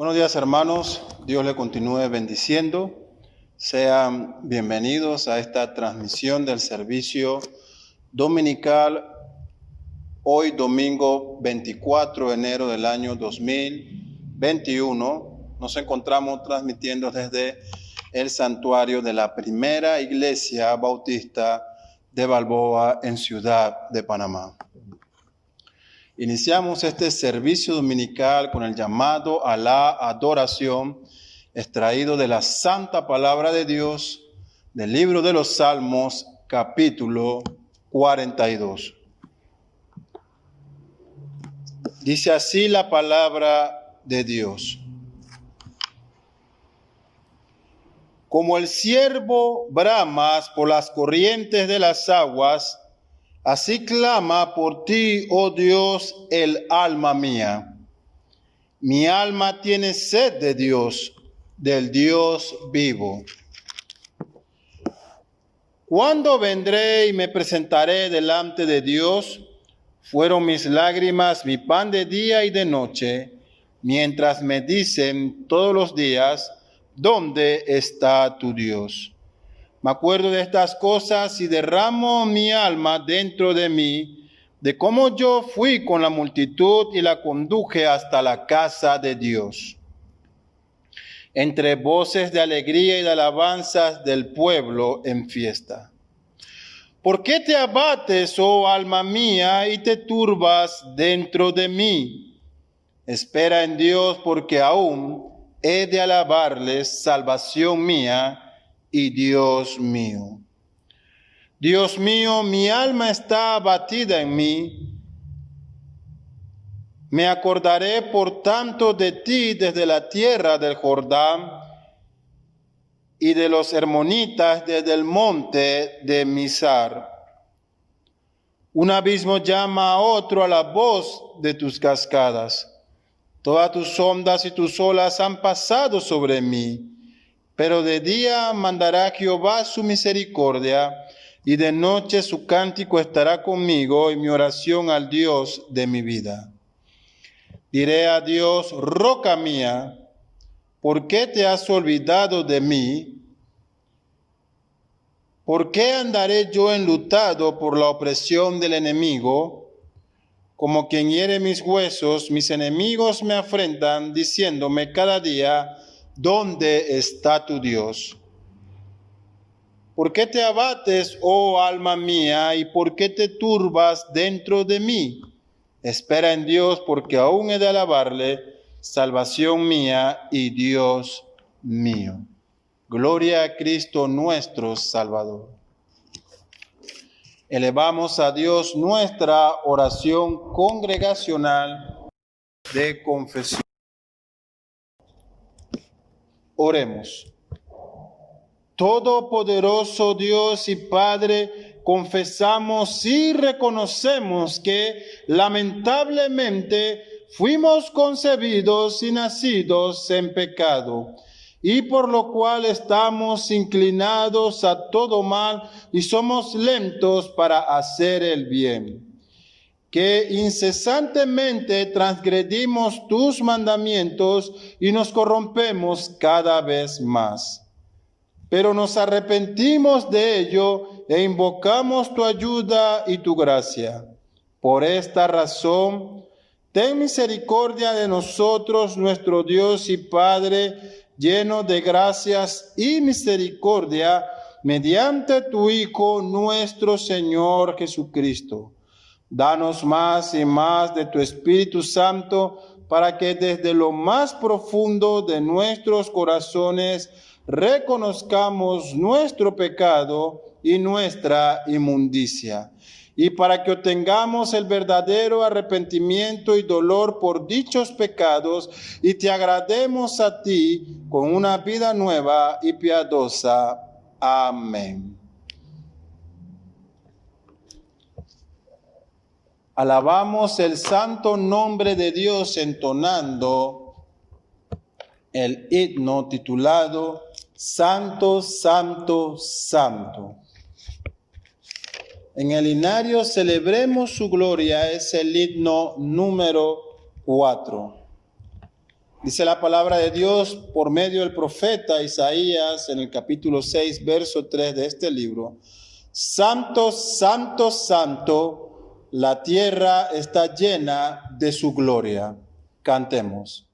Buenos días, hermanos. Dios le continúe bendiciendo. Sean bienvenidos a esta transmisión del servicio dominical. Hoy, domingo 24 de enero del año 2021, nos encontramos transmitiendo desde el santuario de la primera iglesia bautista de Balboa en Ciudad de Panamá. Iniciamos este servicio dominical con el llamado a la adoración, extraído de la Santa Palabra de Dios, del libro de los Salmos, capítulo 42. Dice así la palabra de Dios. Como el ciervo brama por las corrientes de las aguas, así clama por ti, oh Dios, el alma mía. Mi alma tiene sed de Dios, del Dios vivo. ¿Cuándo vendré y me presentaré delante de Dios? Fueron mis lágrimas mi pan de día y de noche, mientras me dicen todos los días, ¿dónde está tu Dios? Me acuerdo de estas cosas y derramo mi alma dentro de mí, de cómo yo fui con la multitud y la conduje hasta la casa de Dios. Entre voces de alegría y de alabanzas del pueblo en fiesta. ¿Por qué te abates, oh alma mía, y te turbas dentro de mí? Espera en Dios, porque aún he de alabarles, salvación mía y Dios mío. Dios mío, mi alma está abatida en mí. Me acordaré por tanto de ti desde la tierra del Jordán y de los hermonitas desde el monte de Mizar. Un abismo llama a otro a la voz de tus cascadas. Todas tus ondas y tus olas han pasado sobre mí. Pero de día mandará Jehová su misericordia, y de noche su cántico estará conmigo, y mi oración al Dios de mi vida. Diré a Dios, roca mía, ¿por qué te has olvidado de mí? ¿Por qué andaré yo enlutado por la opresión del enemigo? Como quien hiere mis huesos, mis enemigos me afrentan, diciéndome cada día, ¿dónde está tu Dios? ¿Por qué te abates, oh alma mía, y por qué te turbas dentro de mí? Espera en Dios, porque aún he de alabarle, salvación mía y Dios mío. Gloria a Cristo nuestro Salvador. Elevamos a Dios nuestra oración congregacional de confesión. Oremos. Todopoderoso Dios y Padre, confesamos y reconocemos que lamentablemente fuimos concebidos y nacidos en pecado, y por lo cual estamos inclinados a todo mal y somos lentos para hacer el bien. Que incesantemente transgredimos tus mandamientos y nos corrompemos cada vez más. Pero nos arrepentimos de ello e invocamos tu ayuda y tu gracia. Por esta razón, ten misericordia de nosotros, nuestro Dios y Padre, lleno de gracias y misericordia, mediante tu Hijo, nuestro Señor Jesucristo. Danos más y más de tu Espíritu Santo, para que desde lo más profundo de nuestros corazones reconozcamos nuestro pecado y nuestra inmundicia, y para que obtengamos el verdadero arrepentimiento y dolor por dichos pecados, y te agrademos a ti con una vida nueva y piadosa. Amén. Alabamos el santo nombre de Dios entonando el himno titulado Santo, Santo, Santo. En el himnario Celebremos su gloria es el himno número 4. Dice la palabra de Dios por medio del profeta Isaías en el capítulo 6, verso 3 de este libro. Santo, santo, santo, la tierra está llena de su gloria. Cantemos.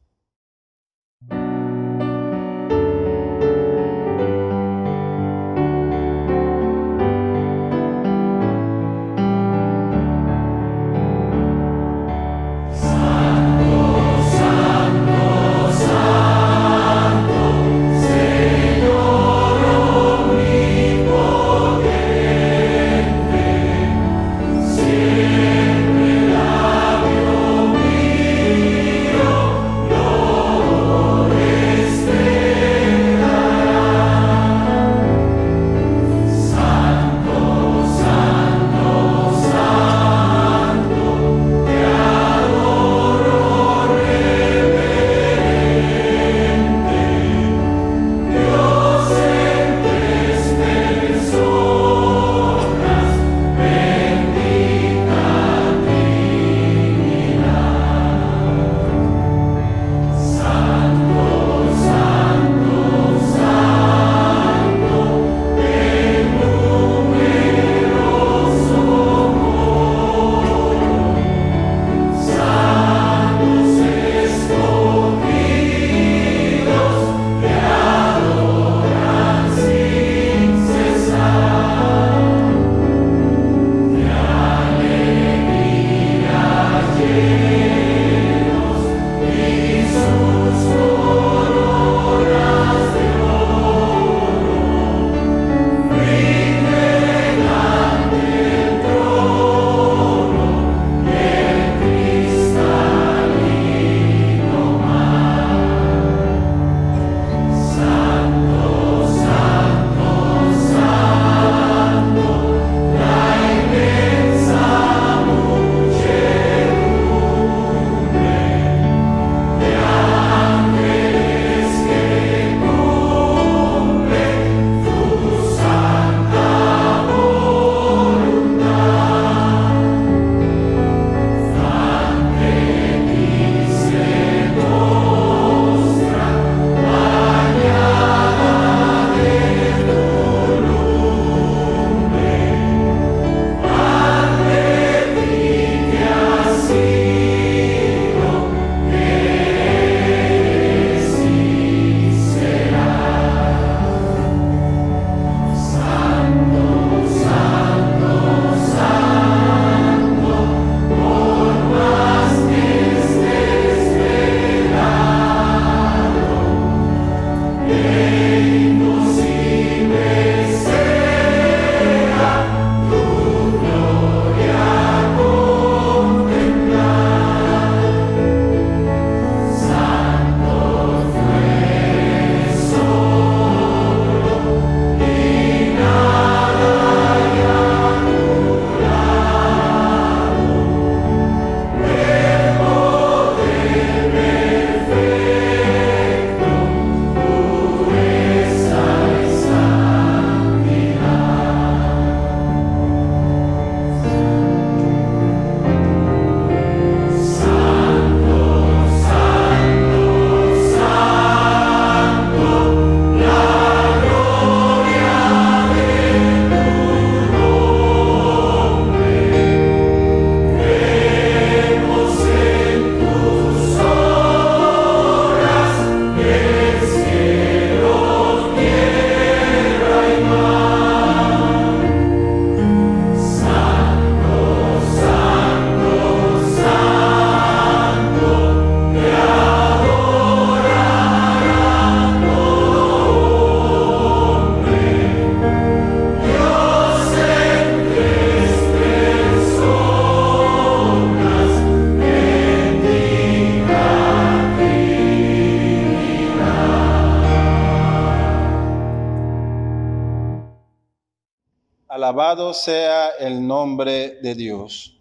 Alabado sea el nombre de Dios.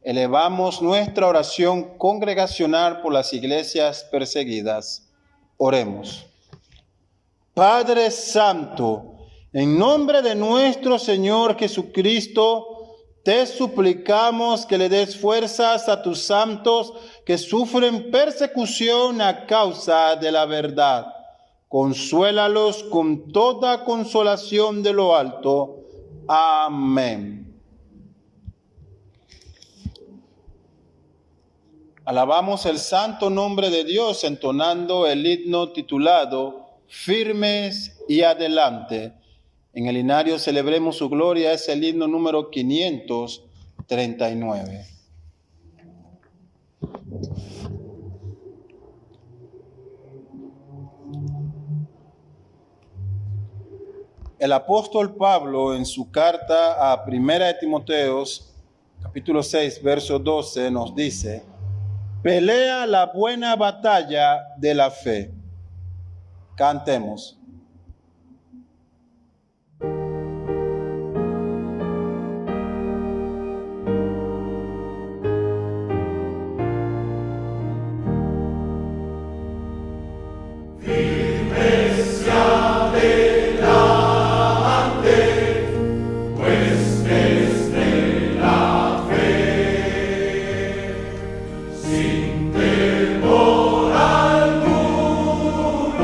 Elevamos nuestra oración congregacional por las iglesias perseguidas. Oremos. Padre Santo, en nombre de nuestro Señor Jesucristo, te suplicamos que le des fuerzas a tus santos que sufren persecución a causa de la verdad. Consuélalos con toda consolación de lo alto. Amén. Alabamos el santo nombre de Dios entonando el himno titulado Firmes y Adelante. En el inario celebremos su gloria, es el himno número 539. El apóstol Pablo en su carta a Primera de Timoteos, capítulo 6, verso 12, nos dice: pelea la buena batalla de la fe. Cantemos. Sin temor alguno,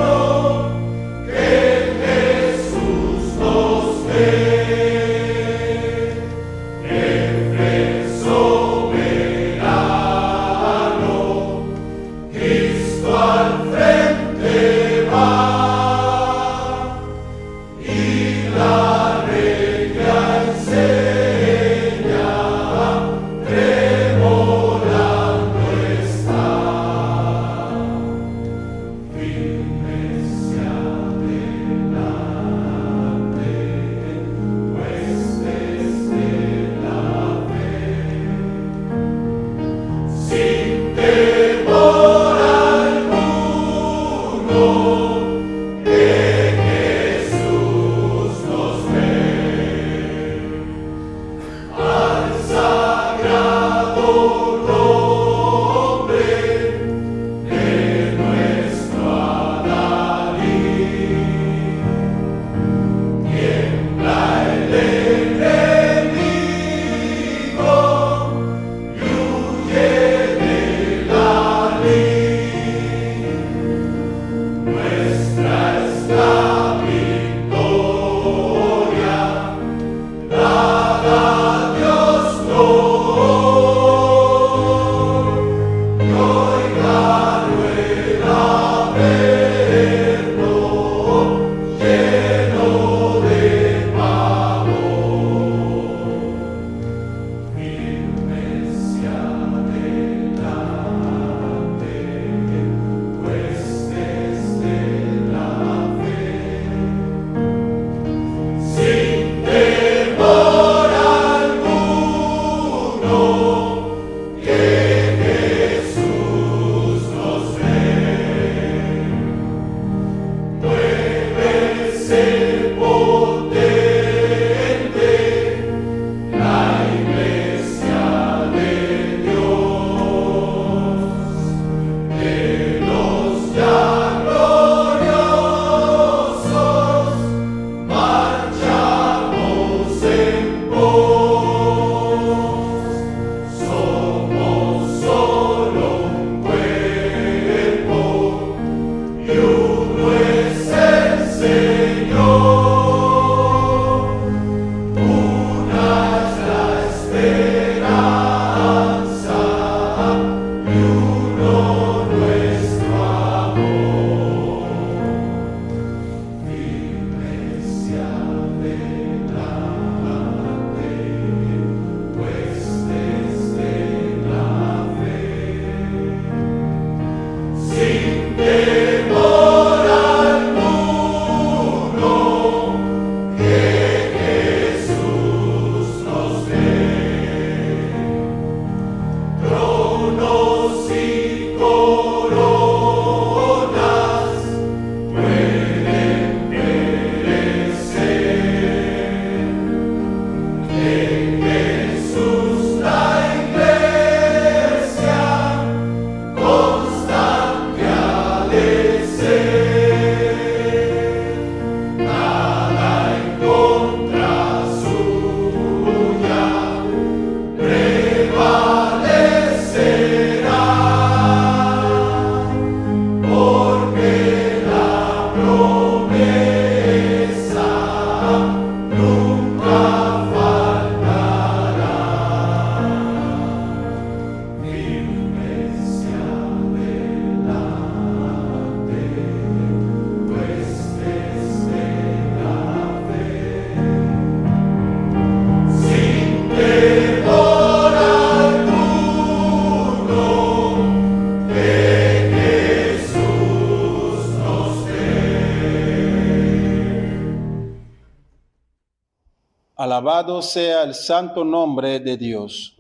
Alabado sea el santo nombre de Dios.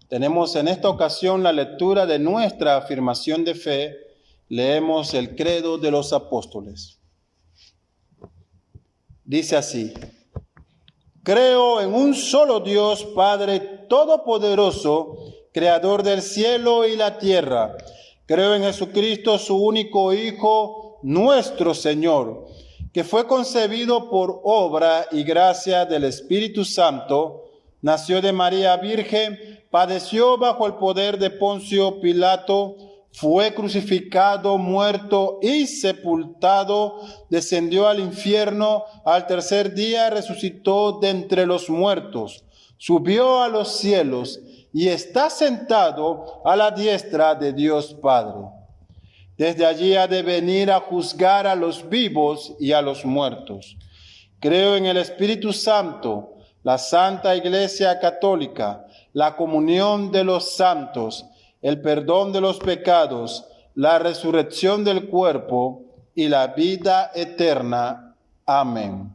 Tenemos en esta ocasión la lectura de nuestra afirmación de fe. Leemos el credo de los apóstoles. Dice así: creo en un solo Dios, Padre Todopoderoso, Creador del cielo y la tierra. Creo en Jesucristo, su único Hijo, nuestro Señor, que fue concebido por obra y gracia del Espíritu Santo, nació de María Virgen, padeció bajo el poder de Poncio Pilato, fue crucificado, muerto y sepultado, descendió al infierno, al tercer día resucitó de entre los muertos, subió a los cielos y está sentado a la diestra de Dios Padre. Desde allí ha de venir a juzgar a los vivos y a los muertos. Creo en el Espíritu Santo, la Santa Iglesia Católica, la comunión de los santos, el perdón de los pecados, la resurrección del cuerpo y la vida eterna. Amén.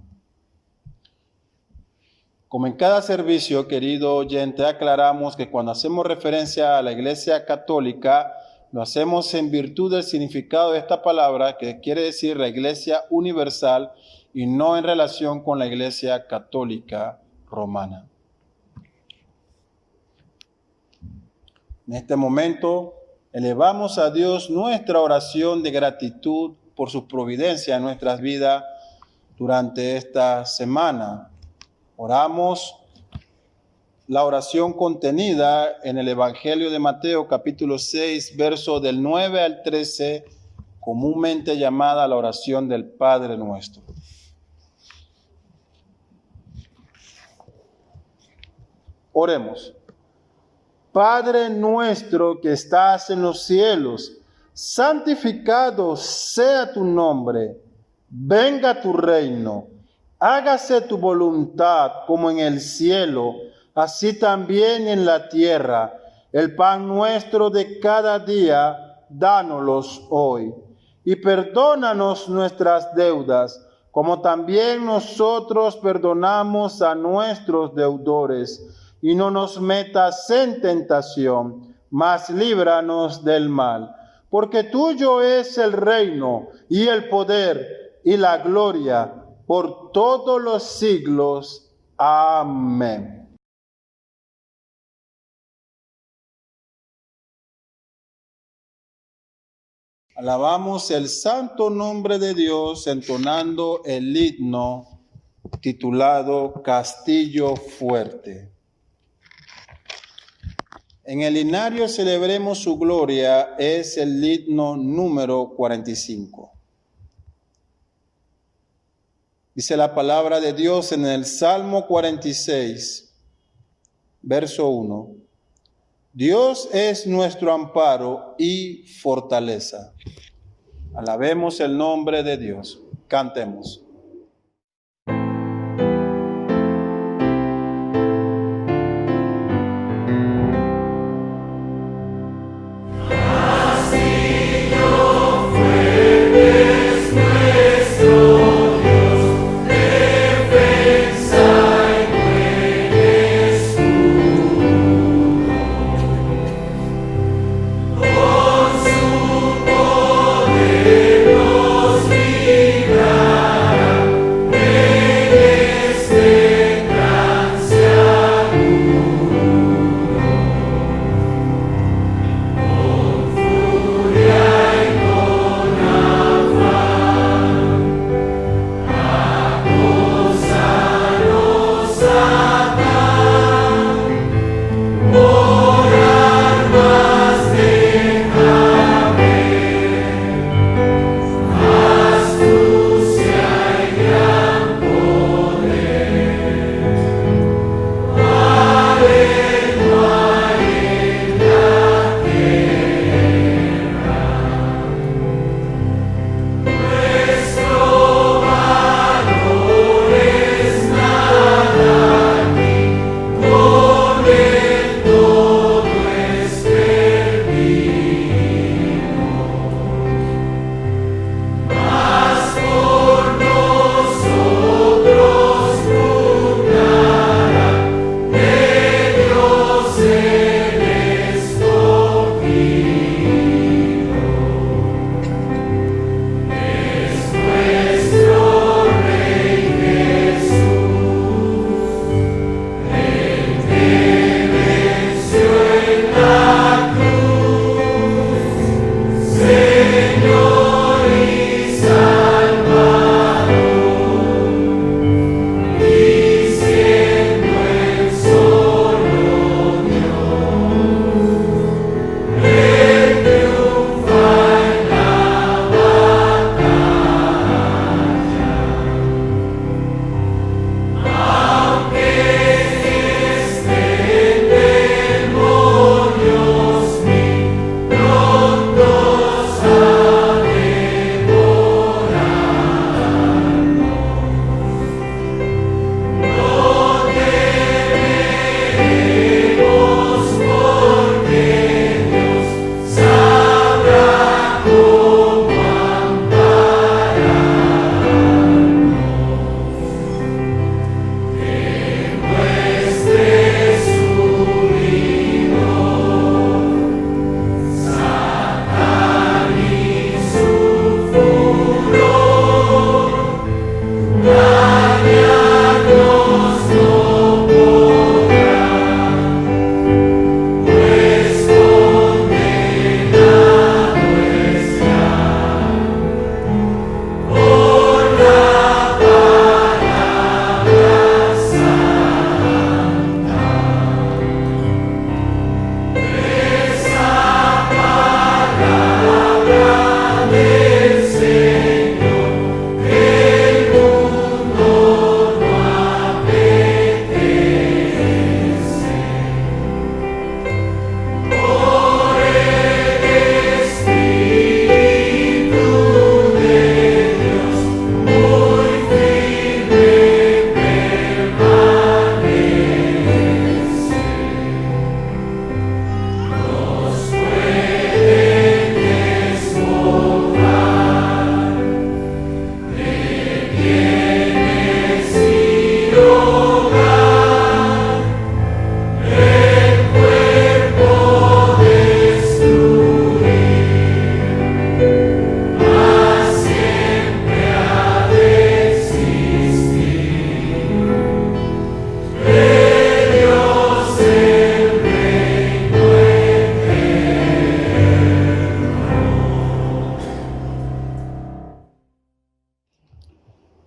Como en cada servicio, querido oyente, aclaramos que cuando hacemos referencia a la Iglesia Católica, lo hacemos en virtud del significado de esta palabra, que quiere decir la Iglesia universal, y no en relación con la Iglesia Católica Romana. En este momento, elevamos a Dios nuestra oración de gratitud por su providencia en nuestras vidas durante esta semana. Oramos la oración contenida en el Evangelio de Mateo, capítulo 6, verso del 9 al 13, comúnmente llamada la oración del Padre Nuestro. Oremos. Padre nuestro que estás en los cielos, santificado sea tu nombre. Venga tu reino. Hágase tu voluntad como en el cielo, así también en la tierra. El pan nuestro de cada día, dánoslos hoy. Y perdónanos nuestras deudas, como también nosotros perdonamos a nuestros deudores. Y no nos metas en tentación, mas líbranos del mal. Porque tuyo es el reino, y el poder, y la gloria, por todos los siglos. Amén. Alabamos el santo nombre de Dios entonando el himno titulado Castillo Fuerte. En el himnario Celebremos su gloria es el himno número 45. Dice la palabra de Dios en el Salmo 46, verso 1. Dios es nuestro amparo y fortaleza. Alabemos el nombre de Dios. Cantemos. Con su poder nos librará.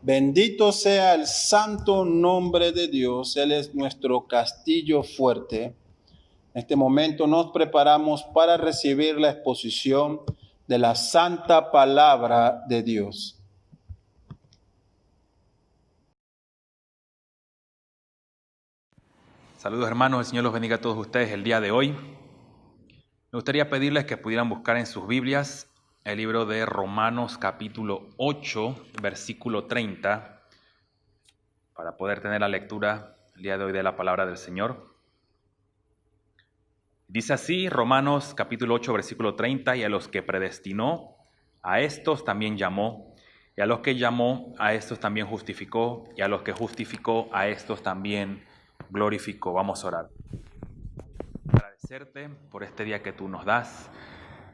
Bendito sea el santo nombre de Dios. Él es nuestro castillo fuerte. En este momento nos preparamos para recibir la exposición de la santa palabra de Dios. Saludos hermanos, el Señor los bendiga a todos ustedes el día de hoy. Me gustaría pedirles que pudieran buscar en sus Biblias el libro de Romanos capítulo 8, versículo 30, para poder tener la lectura el día de hoy de la palabra del Señor. Dice así, Romanos capítulo 8, versículo 30, y a los que predestinó, a estos también llamó, y a los que llamó, a estos también justificó, y a los que justificó, a estos también glorificó. Vamos a orar. Agradecerte por este día que tú nos das.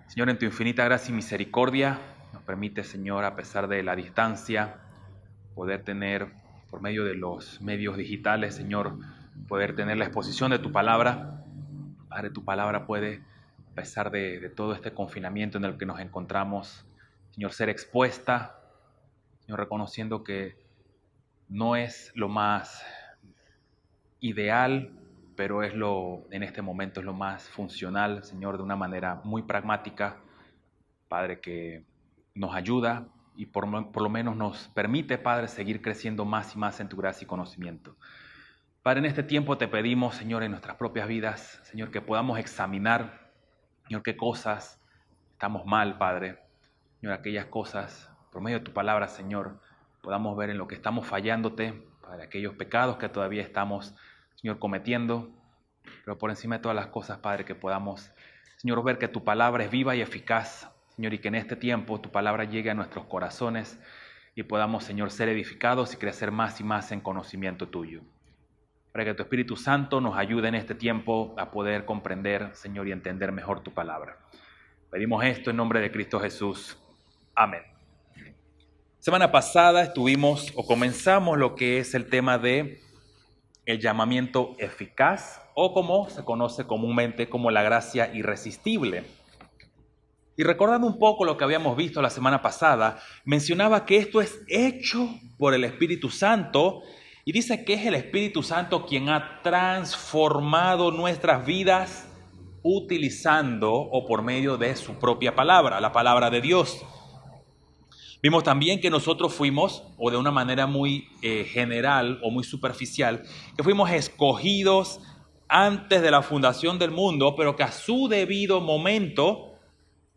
Señor, en tu infinita gracia y misericordia, nos permite, Señor, a pesar de la distancia, poder tener, por medio de los medios digitales, Señor, poder tener la exposición de tu palabra. Padre, tu palabra puede, a pesar de todo este confinamiento en el que nos encontramos, Señor, ser expuesta, Señor, reconociendo que no es lo más ideal, pero en este momento es lo más funcional, Señor, de una manera muy pragmática, Padre, que nos ayuda y por lo menos nos permite, Padre, seguir creciendo más y más en tu gracia y conocimiento. Padre, en este tiempo te pedimos, Señor, en nuestras propias vidas, Señor, que podamos examinar, Señor, qué cosas estamos mal, Padre. Señor, aquellas cosas, por medio de tu palabra, Señor, podamos ver en lo que estamos fallándote, Padre, aquellos pecados que todavía estamos, Señor, cometiendo, pero por encima de todas las cosas, Padre, que podamos, Señor, ver que tu palabra es viva y eficaz, Señor, y que en este tiempo tu palabra llegue a nuestros corazones y podamos, Señor, ser edificados y crecer más y más en conocimiento tuyo. Para que tu Espíritu Santo nos ayude en este tiempo a poder comprender, Señor, y entender mejor tu palabra. Pedimos esto en nombre de Cristo Jesús. Amén. Semana pasada comenzamos lo que es el tema de el llamamiento eficaz, o como se conoce comúnmente como la gracia irresistible. Y recordando un poco lo que habíamos visto la semana pasada, mencionaba que esto es hecho por el Espíritu Santo y dice que es el Espíritu Santo quien ha transformado nuestras vidas utilizando o por medio de su propia palabra, la palabra de Dios. Vimos también que nosotros fuimos, o de una manera muy general o muy superficial, que fuimos escogidos antes de la fundación del mundo, pero que a su debido momento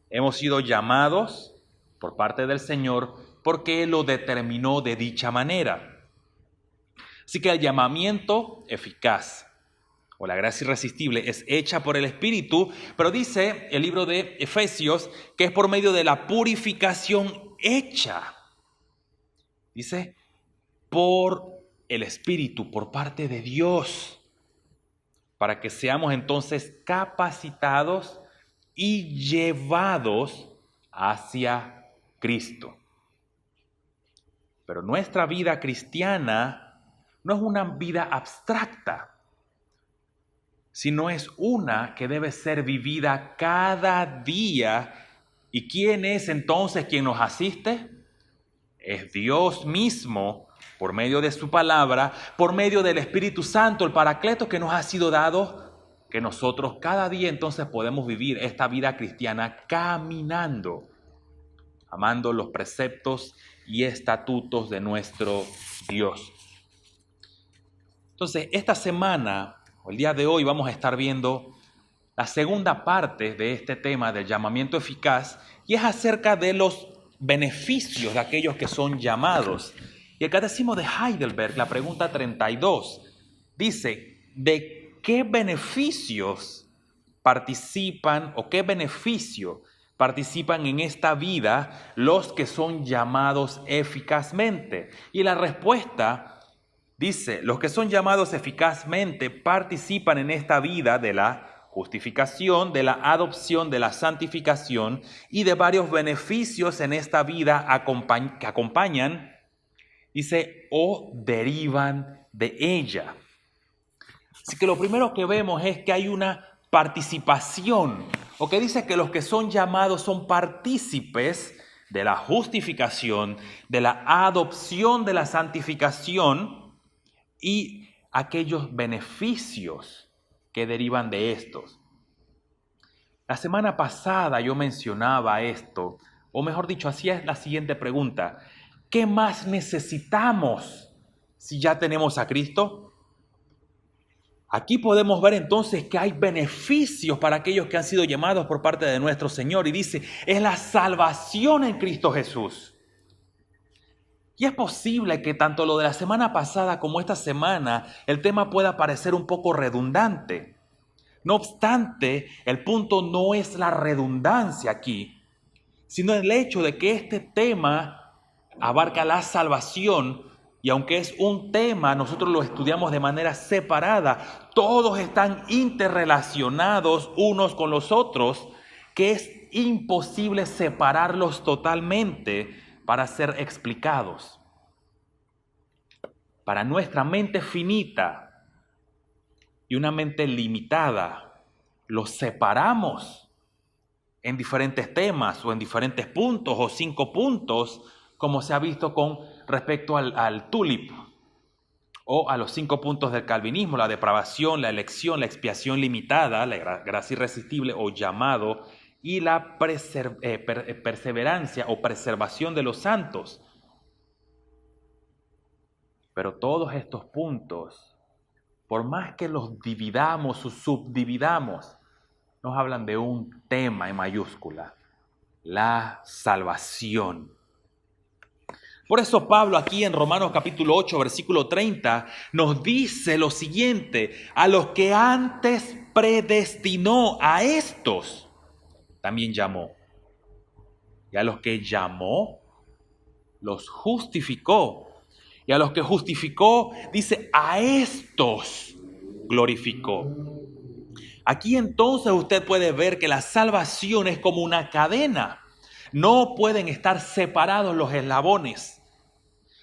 hemos sido llamados por parte del Señor porque Él lo determinó de dicha manera. Así que el llamamiento eficaz o la gracia irresistible es hecha por el Espíritu, pero dice el libro de Efesios que es por medio de la purificación hecha. Dice, por el Espíritu, por parte de Dios, para que seamos entonces capacitados y llevados hacia Cristo. Pero nuestra vida cristiana no es una vida abstracta, sino es una que debe ser vivida cada día. ¿Y quién es entonces quien nos asiste? Es Dios mismo, por medio de su palabra, por medio del Espíritu Santo, el Paracleto que nos ha sido dado, que nosotros cada día entonces podemos vivir esta vida cristiana caminando, amando los preceptos y estatutos de nuestro Dios. Entonces, esta semana, o el día de hoy, vamos a estar viendo la segunda parte de este tema del llamamiento eficaz, y es acerca de los beneficios de aquellos que son llamados. Y el Catecismo de Heidelberg, la pregunta 32, dice, ¿de qué beneficios participan o qué beneficio participan en esta vida los que son llamados eficazmente? Y la respuesta dice, los que son llamados eficazmente participan en esta vida de la justificación, de la adopción, de la santificación y de varios beneficios en esta vida que acompañan, dice, o derivan de ella. Así que lo primero que vemos es que hay una participación, o que dice que los que son llamados son partícipes de la justificación, de la adopción, de la santificación y aquellos beneficios que derivan de estos. La semana pasada yo mencionaba esto, o mejor dicho, hacía la siguiente pregunta: ¿qué más necesitamos si ya tenemos a Cristo? Aquí podemos ver entonces que hay beneficios para aquellos que han sido llamados por parte de nuestro Señor. Y dice, es la salvación en Cristo Jesús. Y es posible que tanto lo de la semana pasada como esta semana el tema pueda parecer un poco redundante. No obstante, el punto no es la redundancia aquí, sino el hecho de que este tema abarca la salvación. Y aunque es un tema, nosotros lo estudiamos de manera separada. Todos están interrelacionados unos con los otros, que es imposible separarlos totalmente para ser explicados. Para nuestra mente finita y una mente limitada, los separamos en diferentes temas o en diferentes puntos o 5 puntos, como se ha visto con respecto al tulip o a los 5 puntos del calvinismo: la depravación, la elección, la expiación limitada, la gracia irresistible o llamado, y la perseverancia o preservación de los santos. Pero todos estos puntos, por más que los dividamos o subdividamos, nos hablan de un tema en mayúscula: la salvación. Por eso Pablo aquí en Romanos capítulo 8, versículo 30, nos dice lo siguiente: a los que antes predestinó, a estos también llamó. Y a los que llamó, los justificó. Y a los que justificó, dice, a estos glorificó. Aquí entonces usted puede ver que la salvación es como una cadena. No pueden estar separados los eslabones.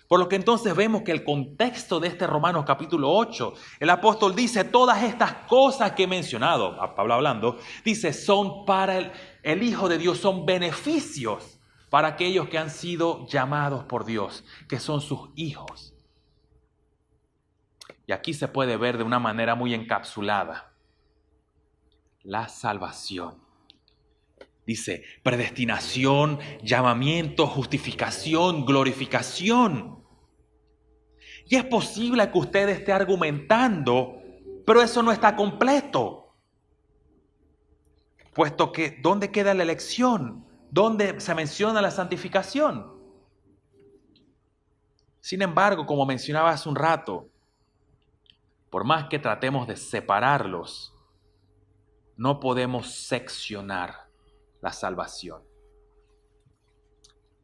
Por lo que entonces vemos que el contexto de este Romanos capítulo 8, el apóstol dice, todas estas cosas que he mencionado, a Pablo hablando, dice, son para el Hijo de Dios son beneficios para aquellos que han sido llamados por Dios, que son sus hijos. Y aquí se puede ver de una manera muy encapsulada la salvación. Dice predestinación, llamamiento, justificación, glorificación. Y es posible que usted esté argumentando, pero eso no está completo. Puesto que, ¿dónde queda la elección? ¿Dónde se menciona la santificación? Sin embargo, como mencionaba hace un rato, por más que tratemos de separarlos, no podemos seccionar la salvación.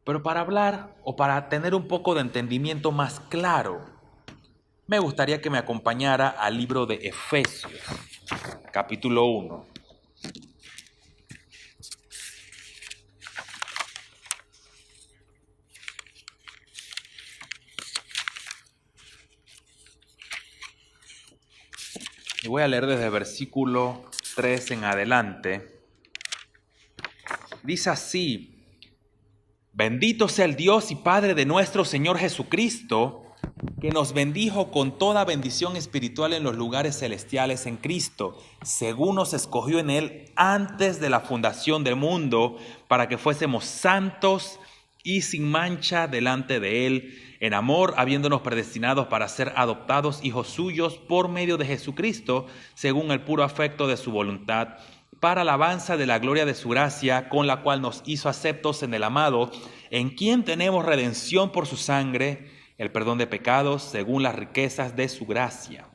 Pero para hablar o para tener un poco de entendimiento más claro, me gustaría que me acompañara al libro de Efesios, capítulo 1. Y voy a leer desde el versículo 3 en adelante. Dice así: bendito sea el Dios y Padre de nuestro Señor Jesucristo, que nos bendijo con toda bendición espiritual en los lugares celestiales en Cristo, según nos escogió en Él antes de la fundación del mundo, para que fuésemos santos y sin mancha delante de Él, en amor, habiéndonos predestinados para ser adoptados hijos suyos por medio de Jesucristo, según el puro afecto de su voluntad, para alabanza de la gloria de su gracia, con la cual nos hizo aceptos en el amado, en quien tenemos redención por su sangre, el perdón de pecados, según las riquezas de su gracia,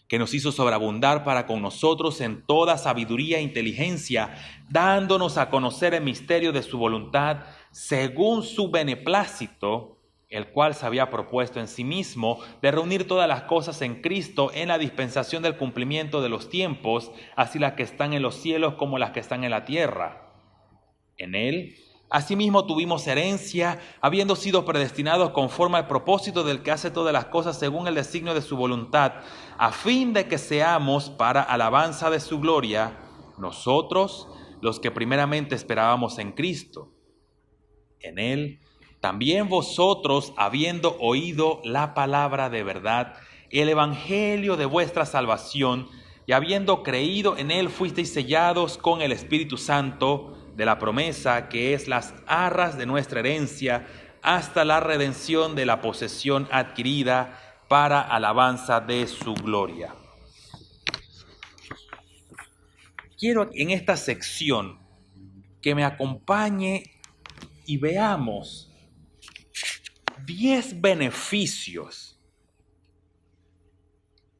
que nos hizo sobreabundar para con nosotros en toda sabiduría e inteligencia, dándonos a conocer el misterio de su voluntad, según su beneplácito, el cual se había propuesto en sí mismo de reunir todas las cosas en Cristo en la dispensación del cumplimiento de los tiempos, así las que están en los cielos como las que están en la tierra. En Él, asimismo, tuvimos herencia, habiendo sido predestinados conforme al propósito del que hace todas las cosas según el designio de su voluntad, a fin de que seamos para alabanza de su gloria, nosotros los que primeramente esperábamos en Cristo. En Él, también vosotros, habiendo oído la palabra de verdad, el evangelio de vuestra salvación, y habiendo creído en Él, fuisteis sellados con el Espíritu Santo de la promesa, que es las arras de nuestra herencia, hasta la redención de la posesión adquirida para alabanza de su gloria. Quiero en esta sección que me acompañe y veamos 10 beneficios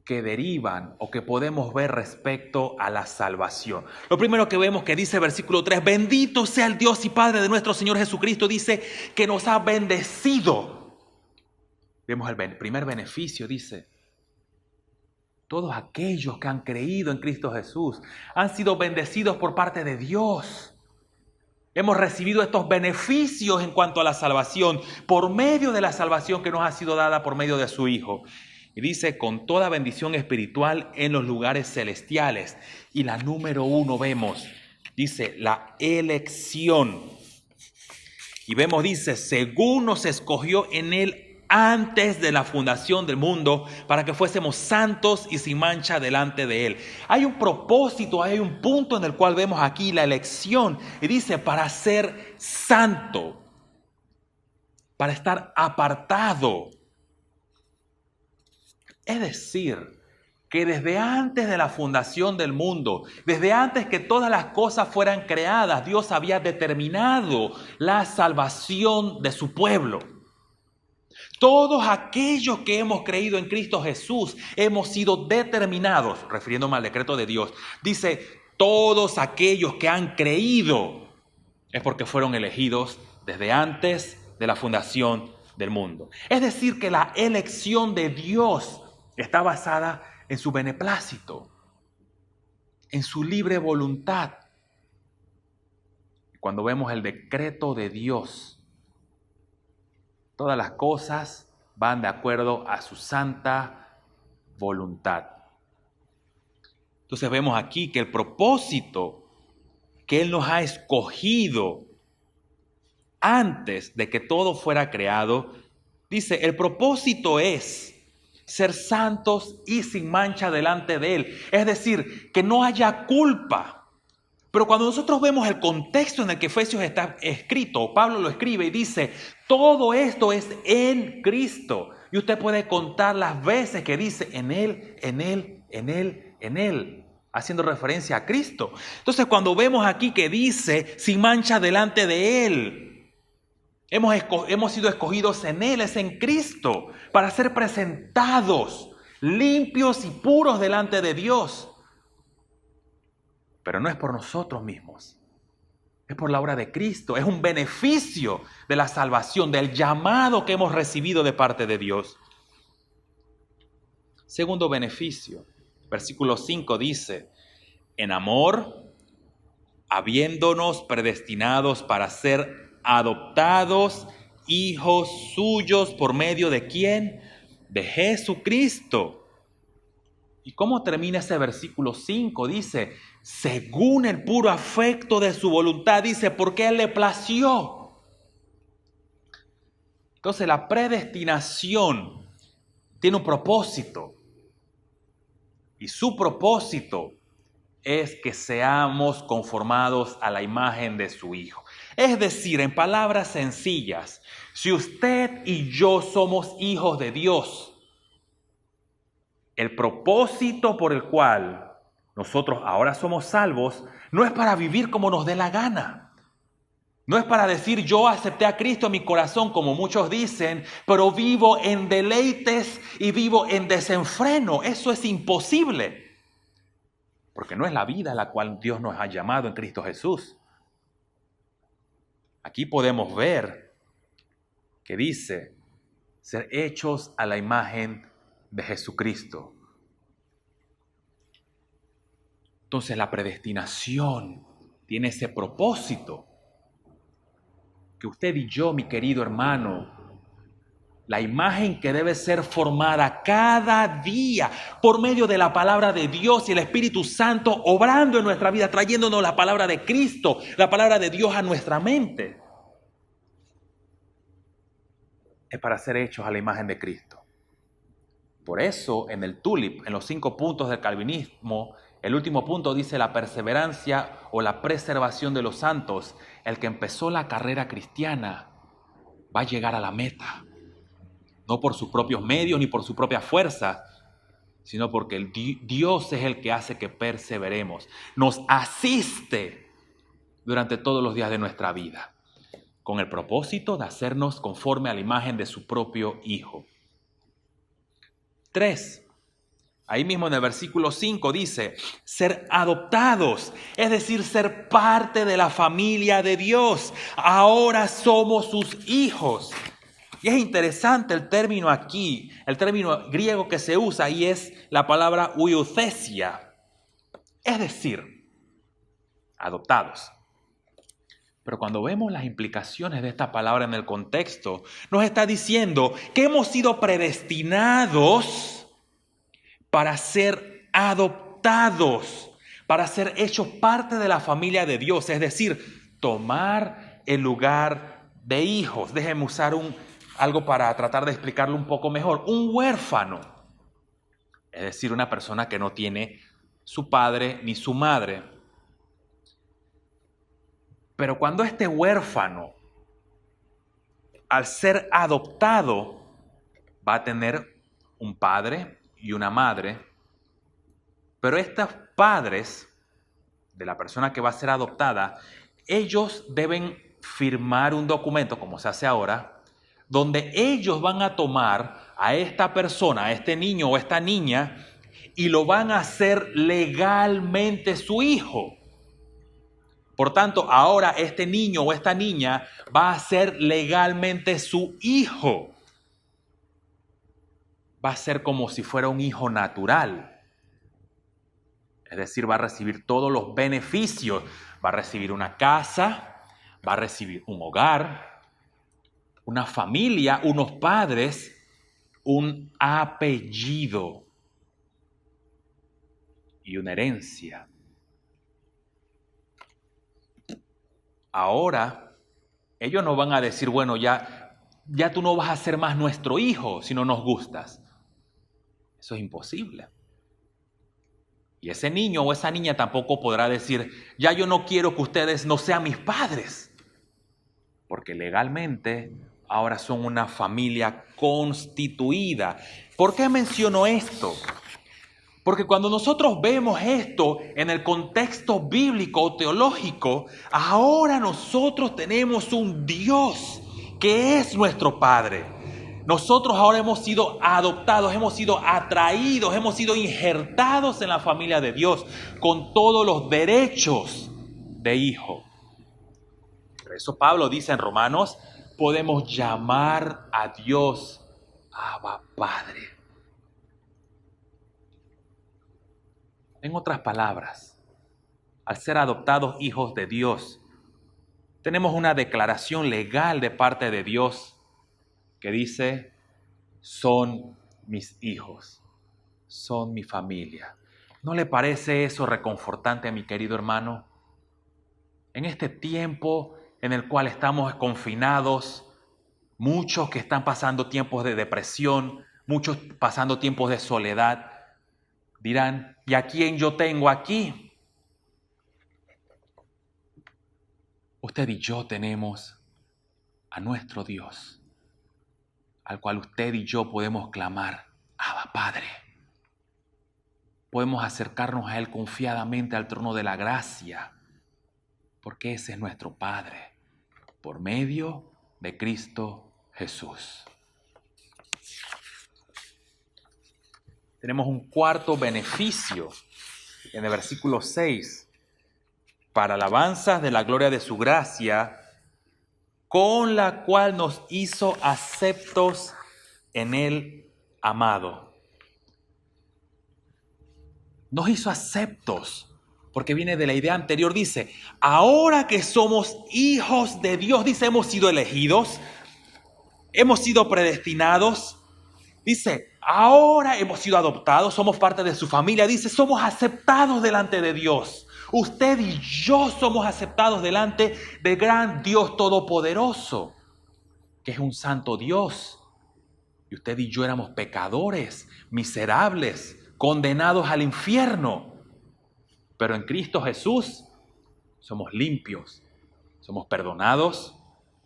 que derivan o que podemos ver respecto a la salvación. Lo primero que vemos que dice el versículo 3, bendito sea el Dios y Padre de nuestro Señor Jesucristo, dice que nos ha bendecido. Vemos el primer beneficio, dice, todos aquellos que han creído en Cristo Jesús han sido bendecidos por parte de Dios. Hemos recibido estos beneficios en cuanto a la salvación por medio de la salvación que nos ha sido dada por medio de su Hijo. Y dice, con toda bendición espiritual en los lugares celestiales. Y la número 1 vemos, dice, la elección. Y vemos, dice, según nos escogió en Él antes de la fundación del mundo, para que fuésemos santos y sin mancha delante de Él. Hay un propósito, hay un punto en el cual vemos aquí la elección. Y dice, para ser santo, para estar apartado. Es decir, que desde antes de la fundación del mundo, desde antes que todas las cosas fueran creadas, Dios había determinado la salvación de su pueblo. Todos aquellos que hemos creído en Cristo Jesús hemos sido determinados, refiriéndome al decreto de Dios. Dice, todos aquellos que han creído es porque fueron elegidos desde antes de la fundación del mundo. Es decir, que la elección de Dios está basada en su beneplácito, en su libre voluntad. Cuando vemos el decreto de Dios, todas las cosas van de acuerdo a su santa voluntad. Entonces vemos aquí que el propósito que Él nos ha escogido antes de que todo fuera creado, dice, el propósito es ser santos y sin mancha delante de Él. Es decir, que no haya culpa. Pero cuando nosotros vemos el contexto en el que Efesios está escrito, Pablo lo escribe y dice, todo esto es en Cristo. Y usted puede contar las veces que dice en Él, en Él, en Él, en Él, haciendo referencia a Cristo. Entonces cuando vemos aquí que dice, sin mancha delante de Él, hemos sido escogidos en Él, es en Cristo, para ser presentados limpios y puros delante de Dios. Pero no es por nosotros mismos, es por la obra de Cristo, es un beneficio de la salvación, del llamado que hemos recibido de parte de Dios. Segundo beneficio, versículo 5 dice, en amor, habiéndonos predestinados para ser adoptados hijos suyos por medio de ¿quién? De Jesucristo. ¿Y cómo termina ese versículo 5? Dice, según el puro afecto de su voluntad, dice, porque Él le plació. Entonces la predestinación tiene un propósito. Y su propósito es que seamos conformados a la imagen de su Hijo. Es decir, en palabras sencillas, si usted y yo somos hijos de Dios, el propósito por el cual nosotros ahora somos salvos no es para vivir como nos dé la gana. No es para decir yo acepté a Cristo en mi corazón como muchos dicen, pero vivo en deleites y vivo en desenfreno. Eso es imposible. Porque no es la vida a la cual Dios nos ha llamado en Cristo Jesús. Aquí podemos ver que dice ser hechos a la imagen de Jesucristo. Entonces la predestinación tiene ese propósito. Que usted y yo, mi querido hermano, la imagen que debe ser formada cada día por medio de la palabra de Dios y el Espíritu Santo obrando en nuestra vida, trayéndonos la palabra de Cristo, la palabra de Dios a nuestra mente. Es para ser hechos a la imagen de Cristo. Por eso en el TULIP, en los 5 puntos del calvinismo, el último punto dice la perseverancia o la preservación de los santos. El que empezó la carrera cristiana va a llegar a la meta. No por sus propios medios ni por su propia fuerza, sino porque Dios es el que hace que perseveremos. Nos asiste durante todos los días de nuestra vida, con el propósito de hacernos conforme a la imagen de su propio Hijo. 3. Ahí mismo en el versículo 5 dice, ser adoptados, es decir, ser parte de la familia de Dios. Ahora somos sus hijos. Y es interesante el término aquí, el término griego que se usa y es la palabra huiothesia, es decir, adoptados. Pero cuando vemos las implicaciones de esta palabra en el contexto, nos está diciendo que hemos sido predestinados para ser adoptados, para ser hechos parte de la familia de Dios, es decir, tomar el lugar de hijos. Déjenme usar algo para tratar de explicarlo un poco mejor. Un huérfano, es decir, una persona que no tiene su padre ni su madre. Pero cuando este huérfano, al ser adoptado, va a tener un padre y una madre, pero estos padres de la persona que va a ser adoptada, ellos deben firmar un documento, como se hace ahora, donde ellos van a tomar a esta persona, a este niño o esta niña, y lo van a hacer legalmente su hijo. Por tanto, ahora este niño o esta niña va a ser legalmente su hijo. Va a ser como si fuera un hijo natural. Es decir, va a recibir todos los beneficios. Va a recibir una casa, va a recibir un hogar, una familia, unos padres, un apellido y una herencia. ahora ellos no van a decir, bueno, ya tú no vas a ser más nuestro hijo si no nos gustas. Eso es imposible. Y ese niño o esa niña tampoco podrá decir, ya yo no quiero que ustedes no sean mis padres. Porque legalmente ahora son una familia constituida. ¿Por qué menciono esto? Porque cuando nosotros vemos esto en el contexto bíblico o teológico, ahora nosotros tenemos un Dios que es nuestro Padre. Nosotros ahora hemos sido adoptados, hemos sido atraídos, hemos sido injertados en la familia de Dios con todos los derechos de hijo. Por eso Pablo dice en Romanos, podemos llamar a Dios Abba Padre. En otras palabras, al ser adoptados hijos de Dios, tenemos una declaración legal de parte de Dios que dice, son mis hijos, son mi familia. ¿No le parece eso reconfortante a mi querido hermano? En este tiempo en el cual estamos confinados, muchos que están pasando tiempos de depresión, muchos pasando tiempos de soledad, dirán, ¿y a quién yo tengo aquí? Usted y yo tenemos a nuestro Dios, al cual usted y yo podemos clamar, Abba Padre. Podemos acercarnos a Él confiadamente al trono de la gracia, porque ese es nuestro Padre, por medio de Cristo Jesús. Tenemos un cuarto beneficio en el versículo 6. Para alabanzas de la gloria de su gracia, con la cual nos hizo aceptos en el amado. Nos hizo aceptos, porque viene de la idea anterior, dice, ahora que somos hijos de Dios, dice, hemos sido elegidos, hemos sido predestinados, dice, ahora hemos sido adoptados, somos parte de su familia, dice, somos aceptados delante de Dios. Usted y yo somos aceptados delante del gran Dios Todopoderoso, que es un santo Dios. Y usted y yo éramos pecadores, miserables, condenados al infierno. Pero en Cristo Jesús somos limpios, somos perdonados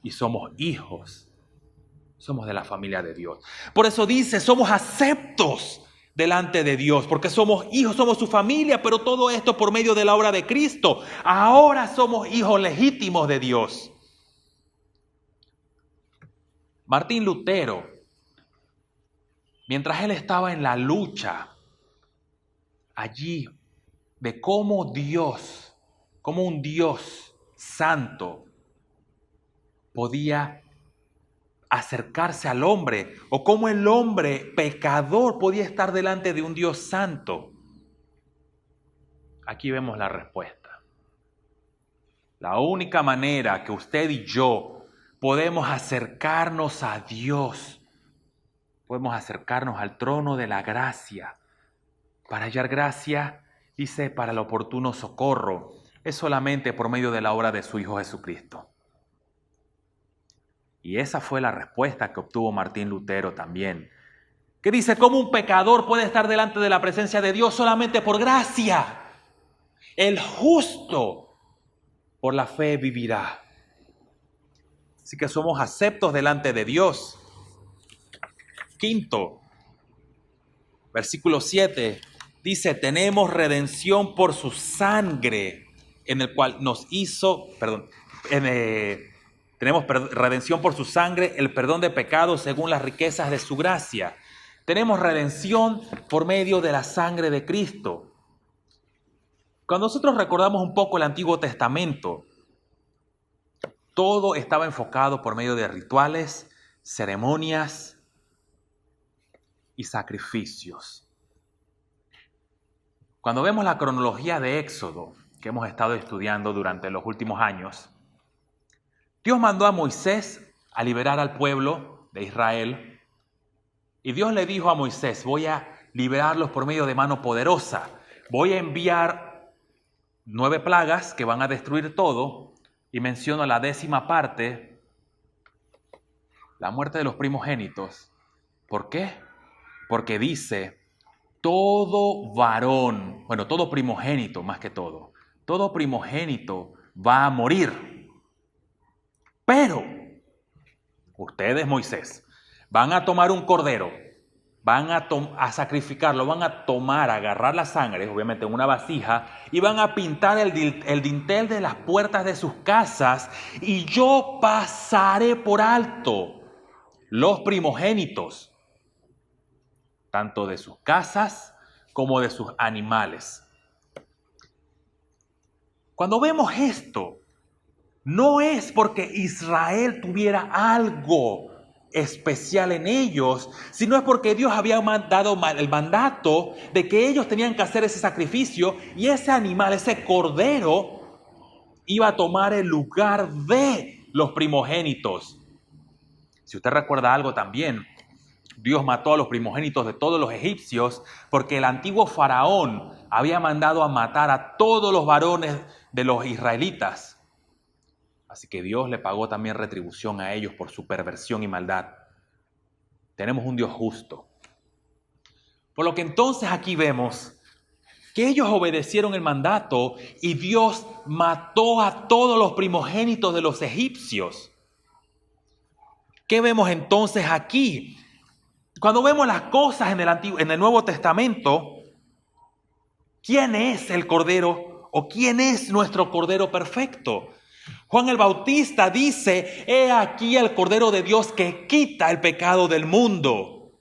y somos hijos. Somos de la familia de Dios. Por eso dice, somos aceptos delante de Dios, porque somos hijos, somos su familia, pero todo esto por medio de la obra de Cristo. Ahora somos hijos legítimos de Dios. Martín Lutero, mientras él estaba en la lucha allí de cómo un Dios santo podía acercarse al hombre, o cómo el hombre pecador podía estar delante de un Dios santo. Aquí vemos la respuesta. La única manera que usted y yo podemos acercarnos a Dios, podemos acercarnos al trono de la gracia, para hallar gracia, dice, para el oportuno socorro, es solamente por medio de la obra de su Hijo Jesucristo. Y esa fue la respuesta que obtuvo Martín Lutero también. Que dice, ¿cómo un pecador puede estar delante de la presencia de Dios solamente por gracia? El justo por la fe vivirá. Así que somos aceptos delante de Dios. Quinto, versículo 7, dice, tenemos redención por su sangre, en el cual nos hizo, tenemos redención por su sangre, el perdón de pecados según las riquezas de su gracia. Tenemos redención por medio de la sangre de Cristo. Cuando nosotros recordamos un poco el Antiguo Testamento, todo estaba enfocado por medio de rituales, ceremonias y sacrificios. Cuando vemos la cronología de Éxodo, que hemos estado estudiando durante los últimos años, Dios mandó a Moisés a liberar al pueblo de Israel y Dios le dijo a Moisés, voy a liberarlos por medio de mano poderosa, voy a enviar 9 plagas que van a destruir todo y menciono la 10ª parte, la muerte de los primogénitos. ¿Por qué? Porque dice, todo varón, bueno, todo primogénito más que todo primogénito va a morir. Pero ustedes, Moisés, van a tomar un cordero, van a sacrificarlo, van a agarrar la sangre, obviamente en una vasija, y van a pintar el dintel de las puertas de sus casas, y yo pasaré por alto los primogénitos, tanto de sus casas como de sus animales. Cuando vemos esto, no es porque Israel tuviera algo especial en ellos, sino es porque Dios había dado el mandato de que ellos tenían que hacer ese sacrificio, y ese animal, ese cordero, iba a tomar el lugar de los primogénitos. Si usted recuerda algo también, Dios mató a los primogénitos de todos los egipcios porque el antiguo faraón había mandado a matar a todos los varones de los israelitas. Así que Dios le pagó también retribución a ellos por su perversión y maldad. Tenemos un Dios justo. Por lo que entonces aquí vemos que ellos obedecieron el mandato y Dios mató a todos los primogénitos de los egipcios. ¿Qué vemos entonces aquí? Cuando vemos las cosas en el Nuevo Testamento, ¿quién es el Cordero o quién es nuestro Cordero perfecto? Juan el Bautista dice, he aquí el Cordero de Dios que quita el pecado del mundo.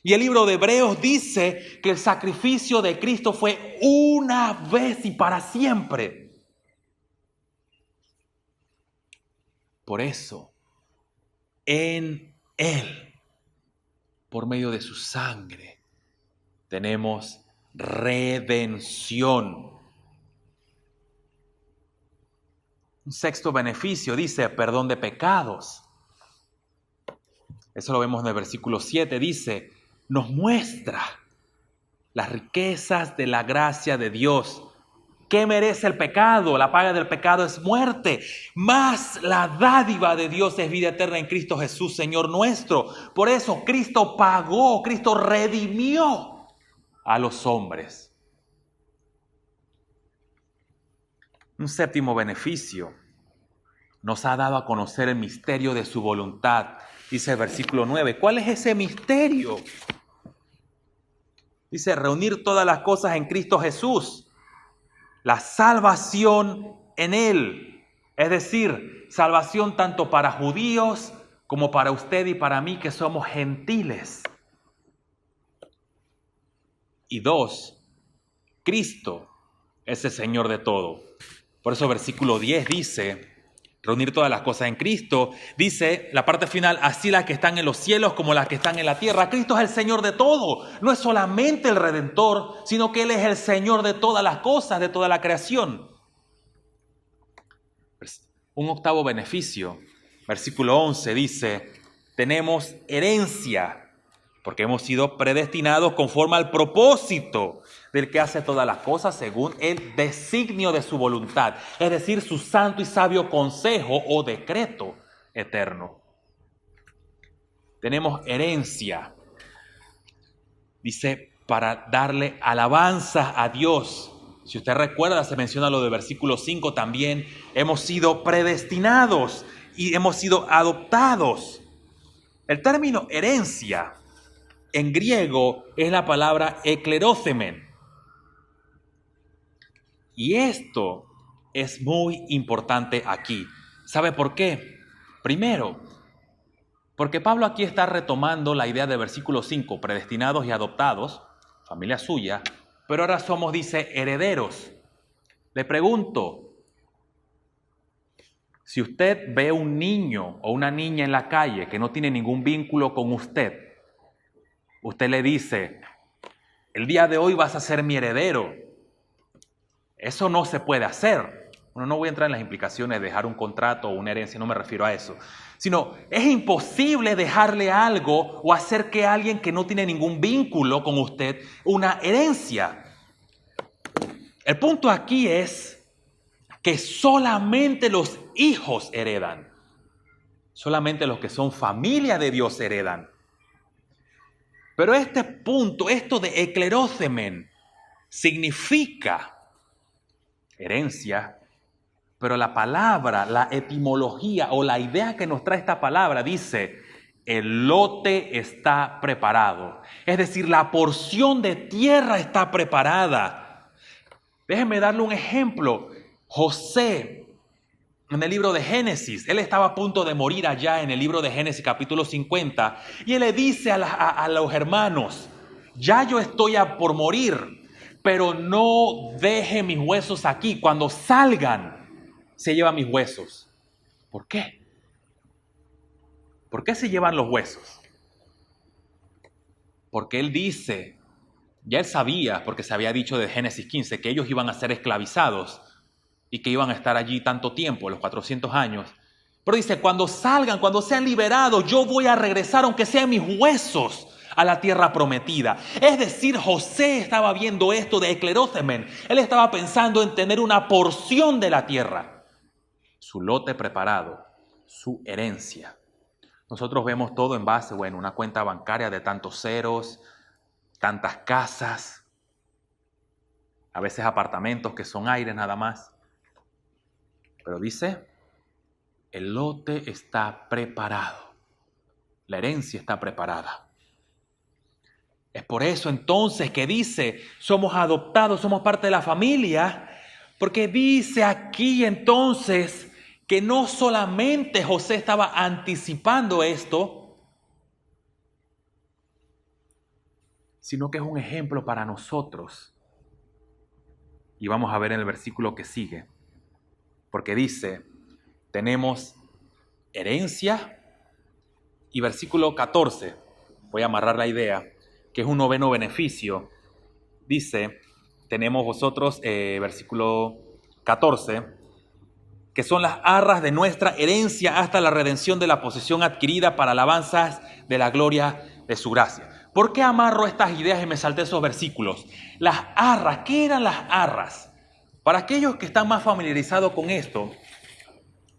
Y el libro de Hebreos dice que el sacrificio de Cristo fue una vez y para siempre. Por eso, en Él, por medio de su sangre, tenemos redención. Un sexto beneficio dice perdón de pecados. Eso lo vemos en el versículo 7. Dice, nos muestra las riquezas de la gracia de Dios. ¿Qué merece el pecado? La paga del pecado es muerte, mas la dádiva de Dios es vida eterna en Cristo Jesús, Señor nuestro. Por eso Cristo pagó, Cristo redimió a los hombres. Un séptimo beneficio, nos ha dado a conocer el misterio de su voluntad. Dice el versículo 9, ¿cuál es ese misterio? Dice, reunir todas las cosas en Cristo Jesús. La salvación en Él. Es decir, salvación tanto para judíos como para usted y para mí que somos gentiles. Y 2, Cristo es el Señor de todo. Por eso versículo 10 dice, reunir todas las cosas en Cristo. Dice la parte final, así las que están en los cielos como las que están en la tierra. Cristo es el Señor de todo. No es solamente el Redentor, sino que Él es el Señor de todas las cosas, de toda la creación. Un octavo beneficio, versículo 11 dice, tenemos herencia, porque hemos sido predestinados conforme al propósito del que hace todas las cosas según el designio de su voluntad, es decir, su santo y sabio consejo o decreto eterno. Tenemos herencia, dice, para darle alabanza a Dios. Si usted recuerda, se menciona lo del versículo 5 también, hemos sido predestinados y hemos sido adoptados. El término herencia en griego es la palabra eklerothemen. Y esto es muy importante aquí. ¿Sabe por qué? Primero, porque Pablo aquí está retomando la idea del versículo 5, predestinados y adoptados, familia suya, pero ahora somos, dice, herederos. Le pregunto, si usted ve un niño o una niña en la calle que no tiene ningún vínculo con usted, usted le dice, el día de hoy vas a ser mi heredero. Eso no se puede hacer. Bueno, no voy a entrar en las implicaciones de dejar un contrato o una herencia, no me refiero a eso. Sino, es imposible dejarle algo o hacer que alguien que no tiene ningún vínculo con usted una herencia. El punto aquí es que solamente los hijos heredan. Solamente los que son familia de Dios heredan. Pero este punto, esto de eclerócemen, significa herencia, pero la palabra, la etimología o la idea que nos trae esta palabra dice, el lote está preparado. Es decir, la porción de tierra está preparada. Déjenme darle un ejemplo. José, en el libro de Génesis, él estaba a punto de morir allá en el libro de Génesis capítulo 50, y él le dice a los hermanos, ya yo estoy por morir, pero no deje mis huesos aquí. Cuando salgan, se llevan mis huesos. ¿Por qué? ¿Por qué se llevan los huesos? Porque él dice, ya él sabía, porque se había dicho de Génesis 15, que ellos iban a ser esclavizados y que iban a estar allí tanto tiempo, los 400 años. Pero dice, cuando salgan, cuando sean liberados, yo voy a regresar, aunque sean mis huesos, a la tierra prometida. Es decir, José estaba viendo esto de eclerócemen. Él estaba pensando en tener una porción de la tierra, su lote preparado, su herencia. Nosotros vemos todo en base, bueno, una cuenta bancaria de tantos ceros, tantas casas, a veces apartamentos que son aires nada más. Pero dice, el lote está preparado, la herencia está preparada. Es por eso entonces que dice, somos adoptados, somos parte de la familia, porque dice aquí entonces que no solamente José estaba anticipando esto, sino que es un ejemplo para nosotros. Y vamos a ver en el versículo que sigue, porque dice, tenemos herencia, y versículo 14, voy a amarrar la idea, que es un noveno beneficio. Dice, tenemos vosotros, versículo 14, que son las arras de nuestra herencia hasta la redención de la posesión adquirida para alabanzas de la gloria de su gracia. ¿Por qué amarro estas ideas y me salté esos versículos? Las arras, ¿qué eran las arras? Para aquellos que están más familiarizados con esto,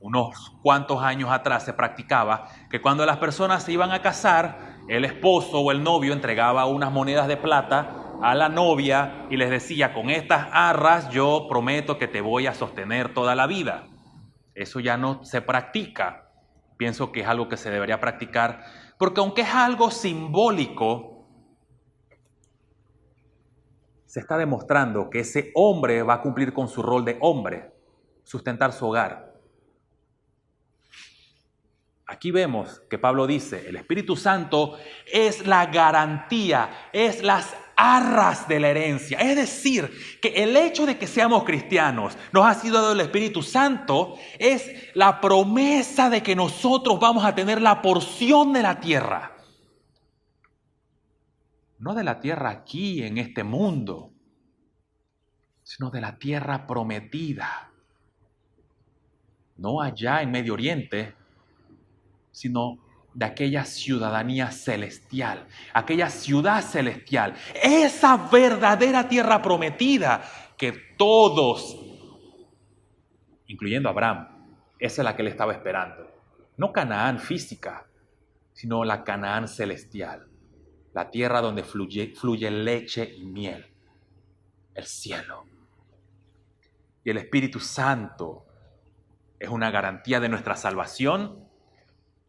unos cuantos años atrás se practicaba que cuando las personas se iban a casar, el esposo o el novio entregaba unas monedas de plata a la novia y les decía, con estas arras yo prometo que te voy a sostener toda la vida. Eso ya no se practica. Pienso que es algo que se debería practicar, porque aunque es algo simbólico, se está demostrando que ese hombre va a cumplir con su rol de hombre, sustentar su hogar. Aquí vemos que Pablo dice, el Espíritu Santo es la garantía, es las arras de la herencia. Es decir, que el hecho de que seamos cristianos, nos ha sido dado el Espíritu Santo, es la promesa de que nosotros vamos a tener la porción de la tierra. No de la tierra aquí en este mundo, sino de la tierra prometida. No allá en Medio Oriente, sino de aquella ciudadanía celestial, aquella ciudad celestial, esa verdadera tierra prometida que todos, incluyendo a Abraham, esa es la que él estaba esperando. No Canaán física, sino la Canaán celestial, la tierra donde fluye leche y miel, el cielo. Y el Espíritu Santo es una garantía de nuestra salvación,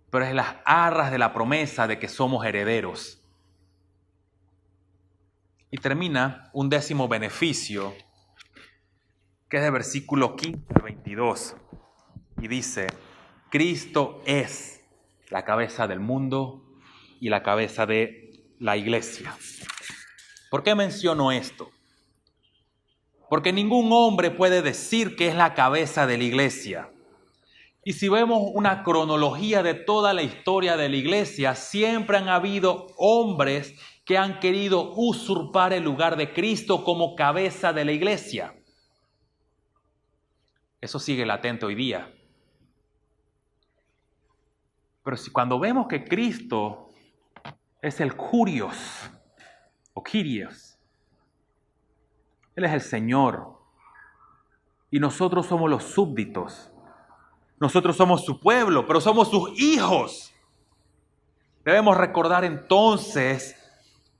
pero es las arras de la promesa de que somos herederos. Y termina un décimo beneficio, que es del versículo 15 al 22, y dice, Cristo es la cabeza del mundo y la cabeza de la iglesia. ¿Por qué menciono esto? Porque ningún hombre puede decir que es la cabeza de la iglesia. Y si vemos una cronología de toda la historia de la iglesia, siempre han habido hombres que han querido usurpar el lugar de Cristo como cabeza de la iglesia. Eso sigue latente hoy día. Pero si cuando vemos que Cristo es el Curios o Kyrios, Él es el Señor, y nosotros somos los súbditos. Nosotros somos su pueblo, pero somos sus hijos. Debemos recordar entonces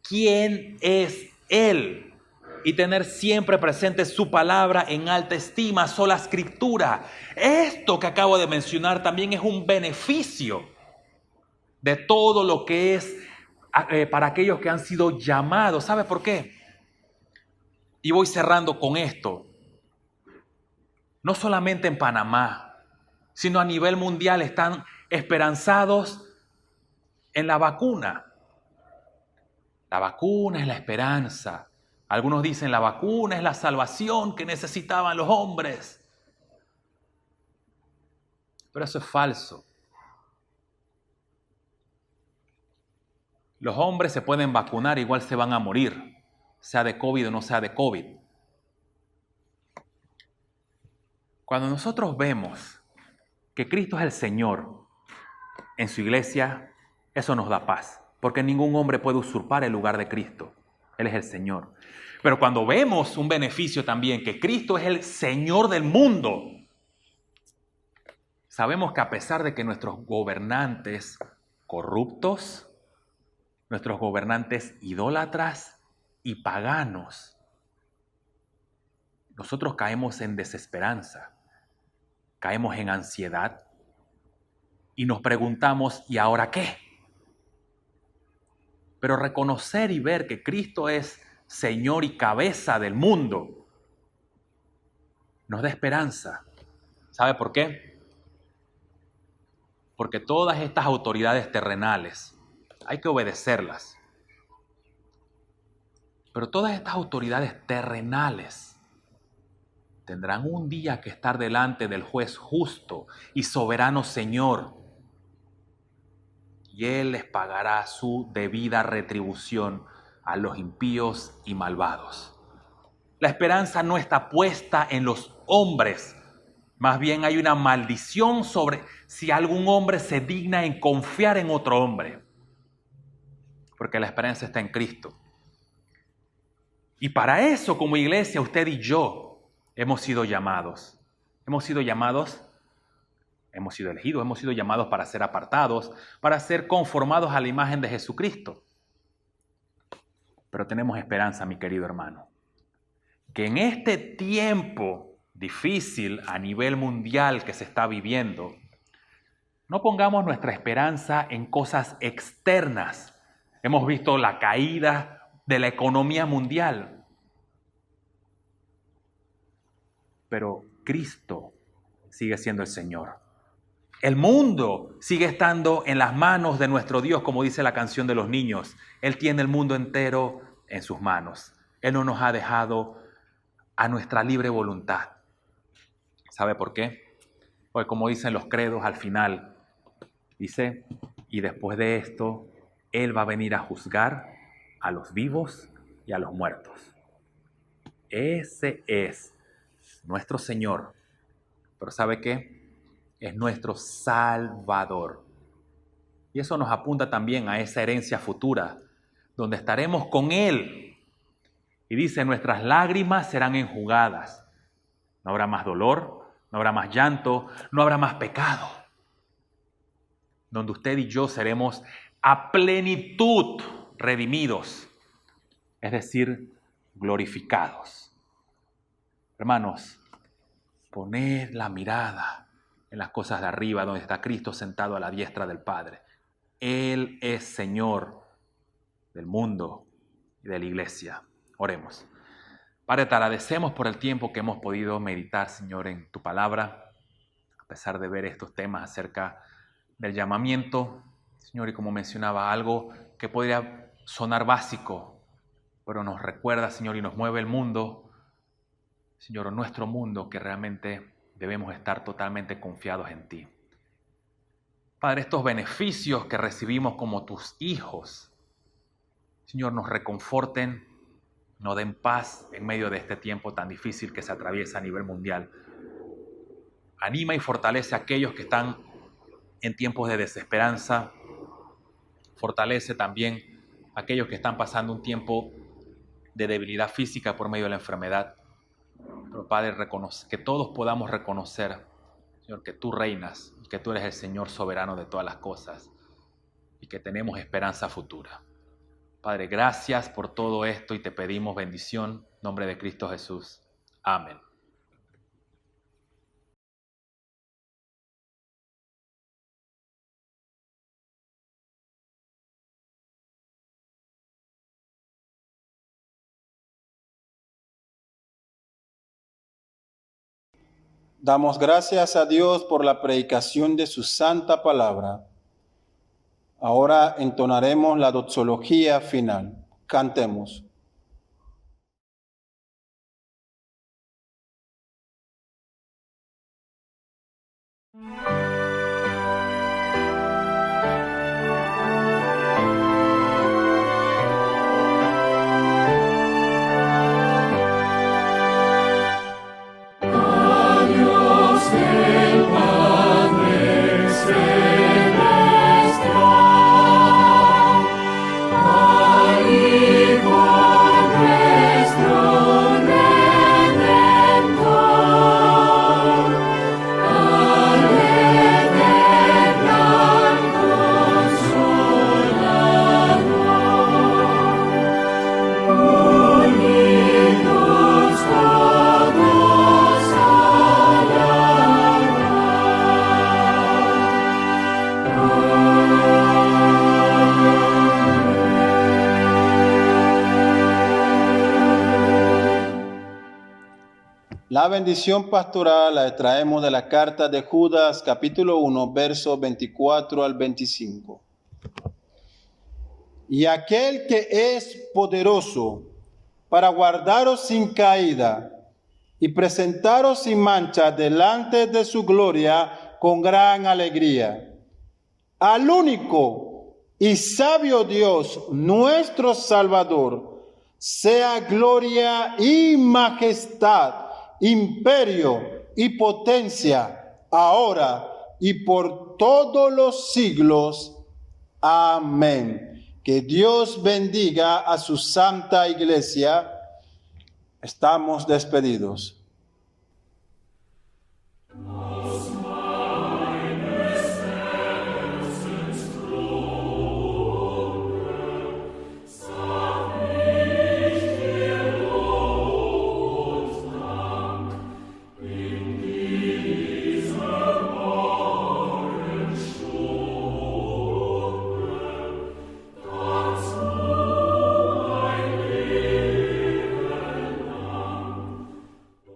quién es Él y tener siempre presente su palabra en alta estima, sola escritura. Esto que acabo de mencionar también es un beneficio de todo lo que es para aquellos que han sido llamados. ¿Sabe por qué? Y voy cerrando con esto. No solamente en Panamá, sino a nivel mundial están esperanzados en la vacuna. La vacuna es la esperanza. Algunos dicen la vacuna es la salvación que necesitaban los hombres. Pero eso es falso. Los hombres se pueden vacunar, igual se van a morir, sea de COVID o no sea de COVID. Cuando nosotros vemos que Cristo es el Señor en su iglesia, eso nos da paz, porque ningún hombre puede usurpar el lugar de Cristo. Él es el Señor. Pero cuando vemos un beneficio también, que Cristo es el Señor del mundo, sabemos que a pesar de que nuestros gobernantes corruptos, nuestros gobernantes idólatras y paganos, nosotros caemos en desesperanza, caemos en ansiedad y nos preguntamos, ¿y ahora qué? Pero reconocer y ver que Cristo es Señor y cabeza del mundo nos da esperanza. ¿Sabe por qué? Porque todas estas autoridades terrenales hay que obedecerlas. Pero todas estas autoridades terrenales tendrán un día que estar delante del juez justo y soberano Señor. Y Él les pagará su debida retribución a los impíos y malvados. La esperanza no está puesta en los hombres. Más bien hay una maldición sobre si algún hombre se digna en confiar en otro hombre. Porque la esperanza está en Cristo. Y para eso, como iglesia, usted y yo hemos sido llamados. Hemos sido llamados, hemos sido elegidos, hemos sido llamados para ser apartados, para ser conformados a la imagen de Jesucristo. Pero tenemos esperanza, mi querido hermano, que en este tiempo difícil a nivel mundial que se está viviendo, no pongamos nuestra esperanza en cosas externas. Hemos visto la caída de la economía mundial. Pero Cristo sigue siendo el Señor. El mundo sigue estando en las manos de nuestro Dios, como dice la canción de los niños. Él tiene el mundo entero en sus manos. Él no nos ha dejado a nuestra libre voluntad. ¿Sabe por qué? Porque como dicen los credos al final, dice, y después de esto, Él va a venir a juzgar a los vivos y a los muertos. Ese es nuestro Señor. Pero ¿sabe qué? Es nuestro Salvador. Y eso nos apunta también a esa herencia futura, donde estaremos con Él. Y dice, nuestras lágrimas serán enjugadas. No habrá más dolor, no habrá más llanto, no habrá más pecado. Donde usted y yo seremos a plenitud redimidos, es decir, glorificados. Hermanos, poned la mirada en las cosas de arriba, donde está Cristo sentado a la diestra del Padre. Él es Señor del mundo y de la iglesia. Oremos. Padre, te agradecemos por el tiempo que hemos podido meditar, Señor, en tu palabra, a pesar de ver estos temas acerca del llamamiento, Señor, y como mencionaba, algo que podría sonar básico, pero nos recuerda, Señor, y nos mueve el mundo, Señor, nuestro mundo, que realmente debemos estar totalmente confiados en ti. Padre, estos beneficios que recibimos como tus hijos, Señor, nos reconforten, nos den paz en medio de este tiempo tan difícil que se atraviesa a nivel mundial. Anima y fortalece a aquellos que están en tiempos de desesperanza. Fortalece también a aquellos que están pasando un tiempo de debilidad física por medio de la enfermedad. Pero Pero Padre, que todos podamos reconocer, Señor, que tú reinas y que tú eres el Señor soberano de todas las cosas y que tenemos esperanza futura. Padre, gracias por todo esto y te pedimos bendición en nombre de Cristo Jesús. Amén. Damos gracias a Dios por la predicación de su santa palabra. Ahora entonaremos la doxología final. Cantemos. La bendición pastoral la traemos de la carta de Judas, capítulo 1, versos 24 al 25. Y aquel que es poderoso para guardaros sin caída y presentaros sin mancha delante de su gloria con gran alegría. Al único y sabio Dios, nuestro Salvador, sea gloria y majestad, imperio y potencia, ahora y por todos los siglos. Amén. Que Dios bendiga a su santa iglesia. Estamos despedidos.